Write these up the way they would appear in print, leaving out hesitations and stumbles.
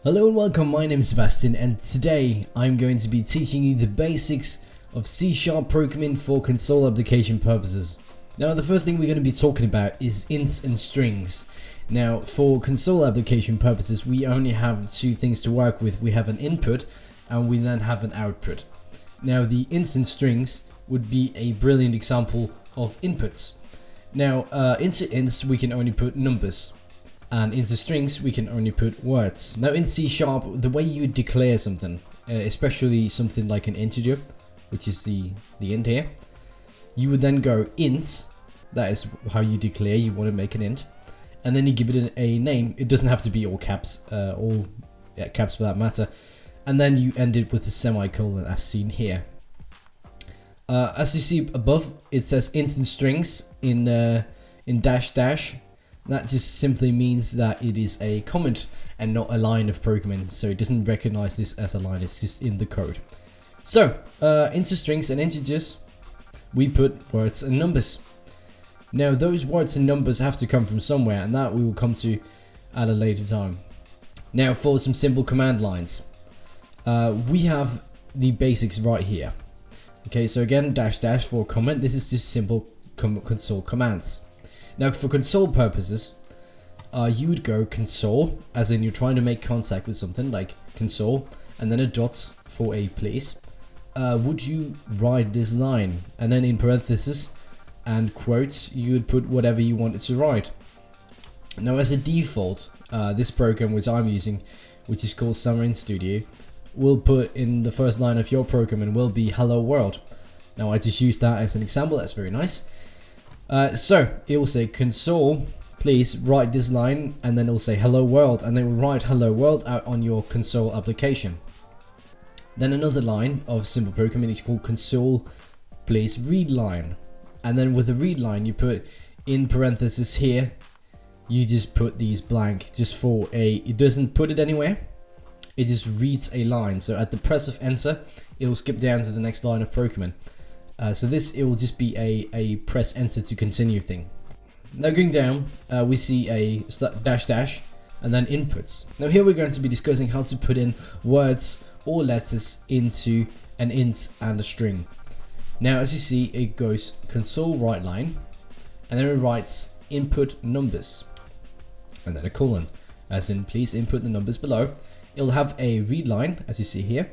Hello and welcome, my name is Sebastian and today I'm going to be teaching you the basics of C# programming for console application purposes. Now the first thing we're going to be talking about is ints and strings. Now for console application purposes we only have two things to work with. We have an input and we then have an output. Now the ints and strings would be a brilliant example of inputs. Now into ints we can only put numbers. And into strings we can only put words. Now in C#, the way you declare something, especially something like an integer, which is the int here, you would then go int, that is how you declare you want to make an int, and then you give it a name. It doesn't have to be all caps, caps for that matter, and then you end it with a semicolon as seen here. As you see above, it says ints and strings in dash dash. That just simply means that it is a comment and not a line of programming, so it doesn't recognize this as a line, it's just in the code. So, into strings and integers, we put words and numbers. Now those words and numbers have to come from somewhere, and that we will come to at a later time. Now for some simple command lines, we have the basics right here. Okay, so again, dash dash for comment, this is just simple console commands. Now for console purposes, you would go console, as in you're trying to make contact with something like console, and then a dot for a place. Would you write this line? And then in parentheses and quotes, you would put whatever you wanted to write. Now as a default, this program which I'm using, which is called Xamarin Studio, will put in the first line of your program and will be hello world. Now I just used that as an example, that's very nice. So it will say console, please write this line, and then it will say hello world, and it will write hello world out on your console application. Then another line of simple programming is called console, please read line, and then with the read line you put in parentheses here, you just put these blank just for it doesn't put it anywhere, it just reads a line. So at the press of enter, it will skip down to the next line of programming. So this, it will just be a press enter to continue thing. Now going down, we see a dash dash and then inputs. Now here we're going to be discussing how to put in words or letters into an int and a string. Now as you see, it goes Console.WriteLine, and then it writes input numbers, and then a colon, as in please input the numbers below. It'll have a read line, as you see here.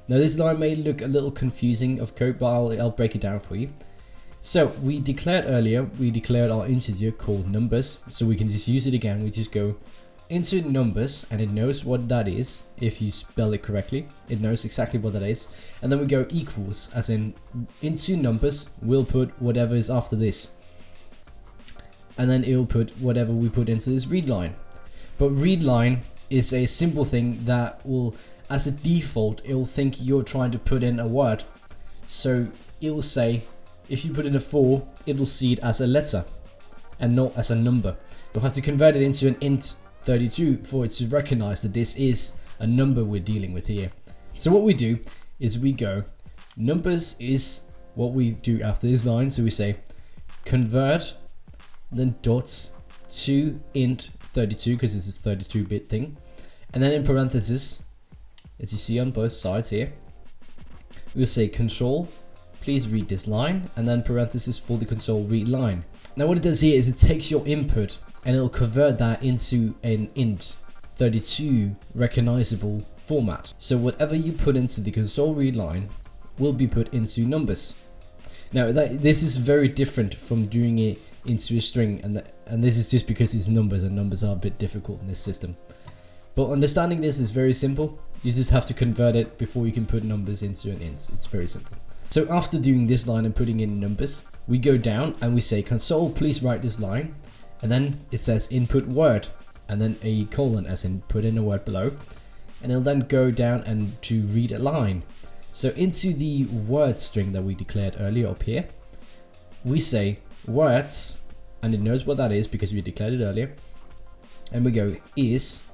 Now this line may look a little confusing of code, but I'll break it down for you. So we declared our integer called numbers, so we can just use it again. We just go into numbers and it knows what that is. If you spell it correctly, it knows exactly what that is. And then we go equals, as in into numbers, we'll put whatever is after this. And then it will put whatever we put into this read line. But read line is a simple thing that will, as a default, it will think you're trying to put in a word. So it will say, if you put in a 4, it will see it as a letter and not as a number. You'll have to convert it into an int 32 for it to recognize that this is a number we're dealing with here. So what we do is we go, numbers is what we do after this line. So we say convert, then dots to int 32, because it's a 32-bit thing. And then in parentheses, as you see on both sides here, we'll say console, please read this line, and then parentheses for the console read line. Now what it does here is it takes your input and it'll convert that into an int 32 recognizable format. So whatever you put into the console read line will be put into numbers. Now this is very different from doing it into a string, and this is just because it's numbers, and numbers are a bit difficult in this system. But understanding this is very simple. You just have to convert it before you can put numbers into an int. It's very simple. So after doing this line and putting in numbers, we go down and we say console, please write this line, and then it says input word, and then a colon, as in put in a word below, and it'll then go down and to read a line. So into the word string that we declared earlier up here, we say words, and it knows what that is because we declared it earlier, and we go is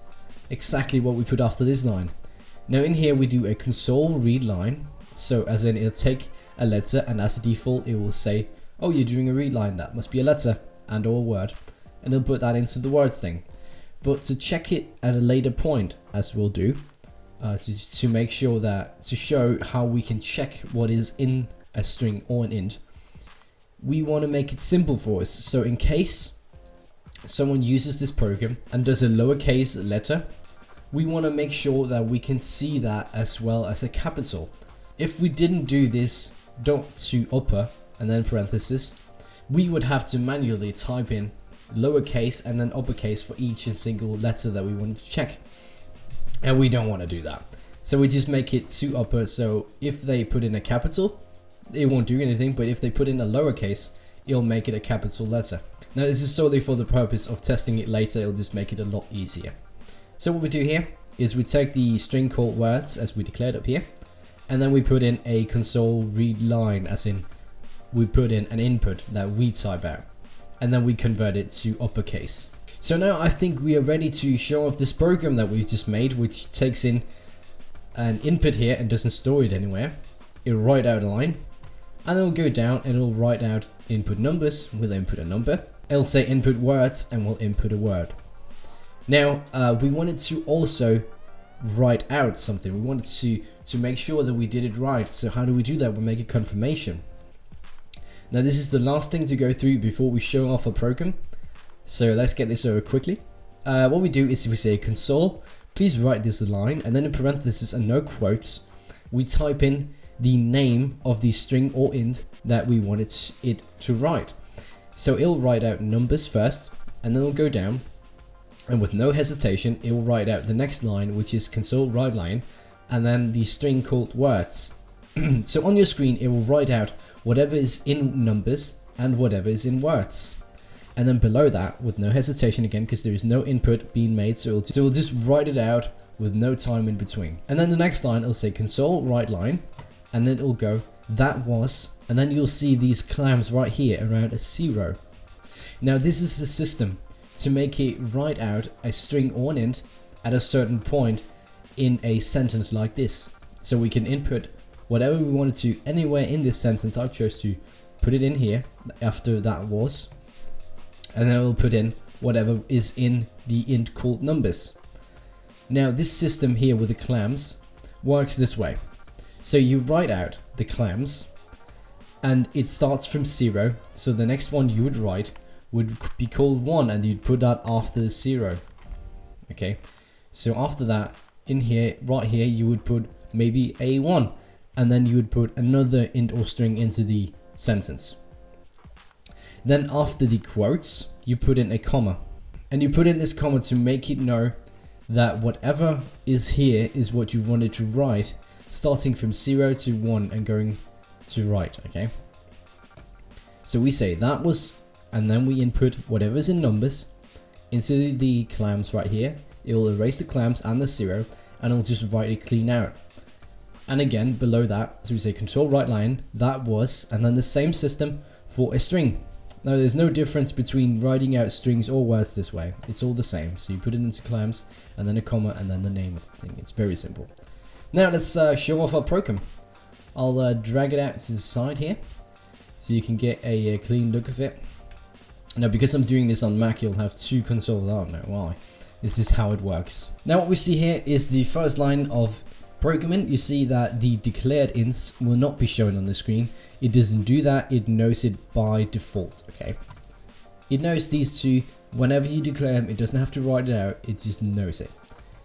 exactly what we put after this line. Now in here we do a console read line, so as in it'll take a letter, and as a default it will say, oh, you're doing a read line, that must be a letter and or a word, and it'll put that into the words thing. but to check it at a later point, as we'll do, to make sure that, to show how we can check what is in a string or an int, we want to make it simple for us. So in case someone uses this program and does a lowercase letter, we want to make sure that we can see that as well as a capital. If we didn't do this dot to upper and then parenthesis, we would have to manually type in lowercase and then uppercase for each and single letter that we want to check. And we don't want to do that. So we just make it to upper, so if they put in a capital, it won't do anything, but if they put in a lowercase, it'll make it a capital letter. Now this is solely for the purpose of testing it later, it'll just make it a lot easier. So what we do here is we take the string called words, as we declared up here, and then we put in a Console.ReadLine, as in we put in an input that we type out, and then we convert it to uppercase. So now I think we are ready to show off this program that we've just made, which takes in an input here and doesn't store it anywhere. It'll write out a line, and then we'll go down and it'll write out input numbers. We'll input a number. It'll say input words, and we'll input a word. Now we wanted to also write out something. We wanted to make sure that we did it right. So how do we do that? We make a confirmation. Now this is the last thing to go through before we show off our program. So let's get this over quickly. What we do is we say console, please write this line, and then in parentheses and no quotes, we type in the name of the string or int that we wanted it to write. So it'll write out numbers first, and then it'll go down, and with no hesitation, it will write out the next line, which is Console.WriteLine, and then the string called words. So on your screen, it will write out whatever is in numbers and whatever is in words. And then below that, with no hesitation again, because there is no input being made, so it'll just write it out with no time in between. And then the next line, it'll say Console.WriteLine, and then it'll go, that was, and then you'll see these clams right here around a 0. Now this is the system to make it write out a string or an int at a certain point in a sentence like this. So we can input whatever we wanted to anywhere in this sentence. I chose to put it in here after that was, and then we'll put in whatever is in the int called numbers. Now this system here with the clams works this way. So you write out the clams, and it starts from 0, so the next one you would write would be called 1, and you'd put that after the 0. Okay, so after that, in here, right here, you would put maybe a 1, and then you would put another int or string into the sentence. Then after the quotes, you put in a comma, and you put in this comma to make it know that whatever is here is what you wanted to write, starting from 0 to 1 and going to right. Okay, so we say that was, and then we input whatever's in numbers into the clams right here. It will erase the clams and the 0, and it'll just write it clean out. And again below that, so we say Console.WriteLine, that was, and then the same system for a string. Now there's no difference between writing out strings or words this way. It's all the same. So you put it into clams, and then a comma, and then the name of the thing. It's very simple. Now let's show off our program. I'll drag it out to the side here, so you can get a clean look of it. Now because I'm doing this on Mac, you'll have two consoles. I don't know why. This is how it works. Now what we see here is the first line of programming. You see that the declared ints will not be shown on the screen. It doesn't do that, it knows it by default. Okay, it knows these two. Whenever you declare them, it doesn't have to write it out, it just knows it.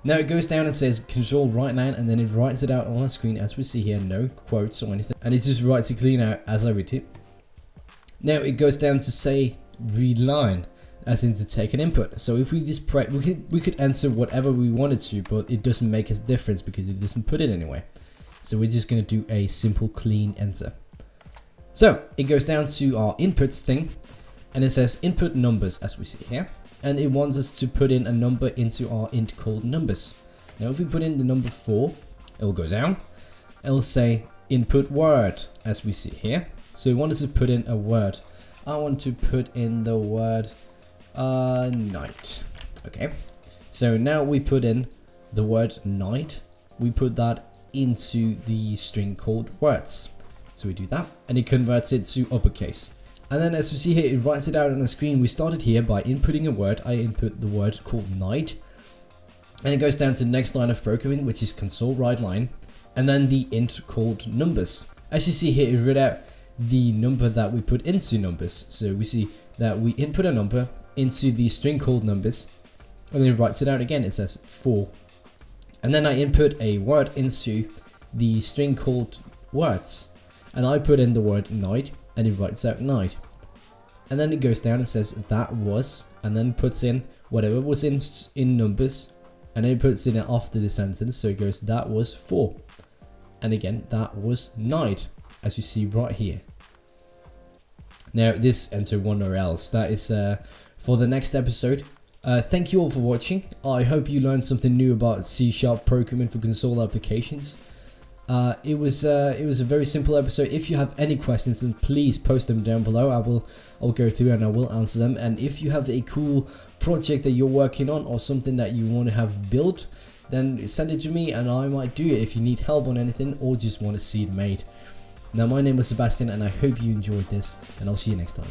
Now it goes down and says Console.WriteLine, and then it writes it out on our screen as we see here, no quotes or anything, and it just writes it clean out as I read it. Now it goes down to say read line, as in to take an input. So if we just press, we could enter whatever we wanted to, but it doesn't make a difference because it doesn't put it anywhere. So we're just going to do a simple clean enter. So it goes down to our inputs thing, and it says input numbers as we see here, and it wants us to put in a number into our int called numbers. Now if we put in the number 4, it will go down. It will say input word as we see here. So we want us to put in a word. I want to put in the word night. Okay, so now we put in the word night. We put that into the string called words. So we do that, and it converts it to uppercase. And then as you see here, it writes it out on the screen. We started here by inputting a word. I input the word called night. And it goes down to the next line of programming, which is Console.WriteLine. And then the int called numbers. As you see here, it read out the number that we put into numbers. So we see that we input a number into the string called numbers. And then it writes it out again. It says 4. And then I input a word into the string called words. And I put in the word night. And it writes out night. And then it goes down and says that was, and then puts in whatever was in numbers, and then it puts it in after the sentence, so it goes that was 4, and again that was night, as you see right here. Now this enter one or else, that is for the next episode. Thank you all for watching. I hope you learned something new about C# programming for console applications. It was a very simple episode. If you have any questions, then please post them down below. I'll go through and I will answer them. And if you have a cool project that you're working on or something that you want to have built, then send it to me and I might do it if you need help on anything or just want to see it made. Now my name was Sebastian and I hope you enjoyed this, and I'll see you next time.